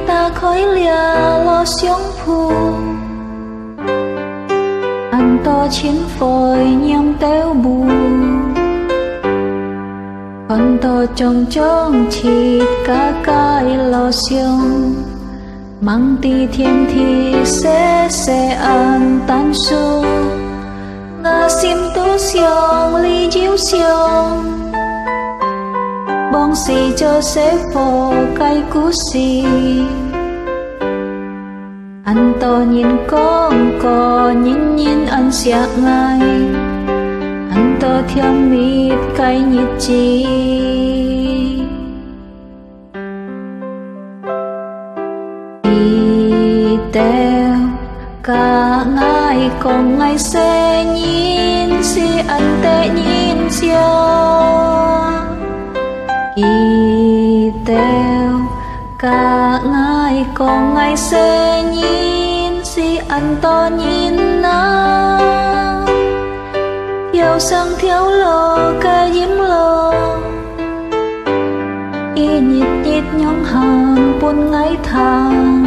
ta khói lia lo xiong phù anh to chiến phôi nhâm téo bù con to trong thịt cá cái lo xiong mang ti thiên thì sẽ ăn tan su ngã sim tu xiong ly chiếu xiong bong xì cho sẽ phô cái cú xì anh to nhìn con có nhìn anh sạc ngay anh to thiam mít cái nhịp chi đi theo cả ngày còn ngày sẽ nhìn si anh tệ nhìn xiao đi theo cả ngày còn ngày sẽ nhìn si anh to nhìn na theo sang theo lo cái diễm lo y nhịp nhóm hàng buồn ngày tháng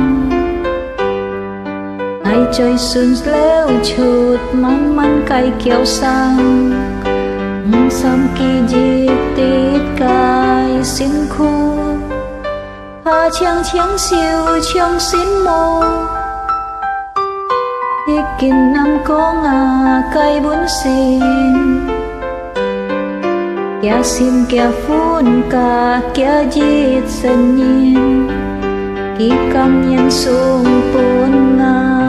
ngày trời xuân leo chuột man cây kéo sang sam kỳ dịp tít cái xin khu hà chiang siêu trong xin mô đi kinh năm có ngà cây bốn xin kia xin kia phun cả kia dịp sân nhiên kỳ cam nhân xuống bốn ngài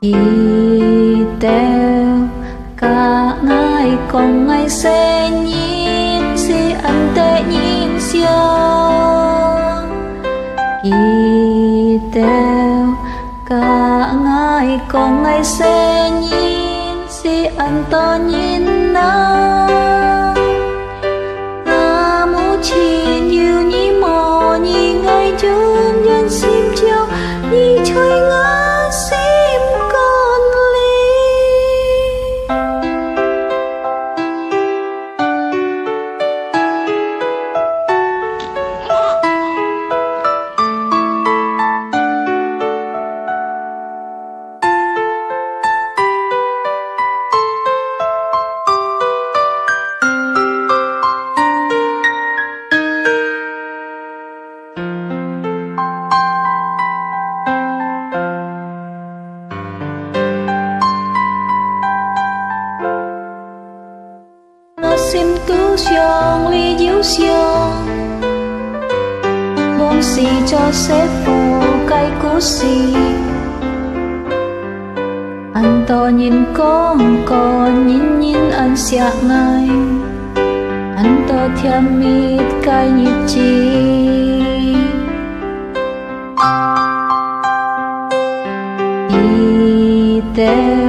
đi theo cả ngày còn ngày sẽ nhìn si anh tệ nhìn xiao đi theo cả ngày còn ngày sẽ nhìn si anh to nhìn na na mu chín yêu nhí mò nhí ngày chun nhân sim chiao nhí chơi ngã sim con ly sim tu xiong ly diếu xiong bong xì cho sẽ phô cái cú xì anh to nhìn con nhìn anh sạc ngay anh to thiam mít cái nhịp chi đi theo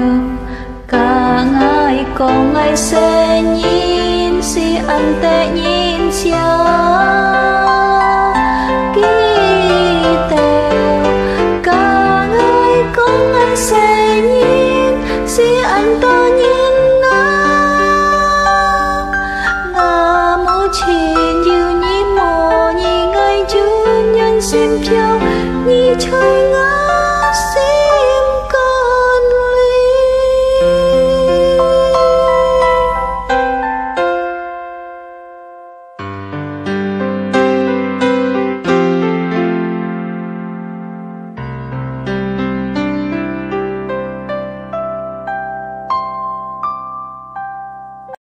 cả ngày còn ngày sẽ nhìn si anh tệ nhìn xiao đi theo cả ngày còn ngày sẽ nhìn si anh to nhìn na na mu chín yêu nhí mò nhí ngày chun nhân sim chiao nhí chơi ngã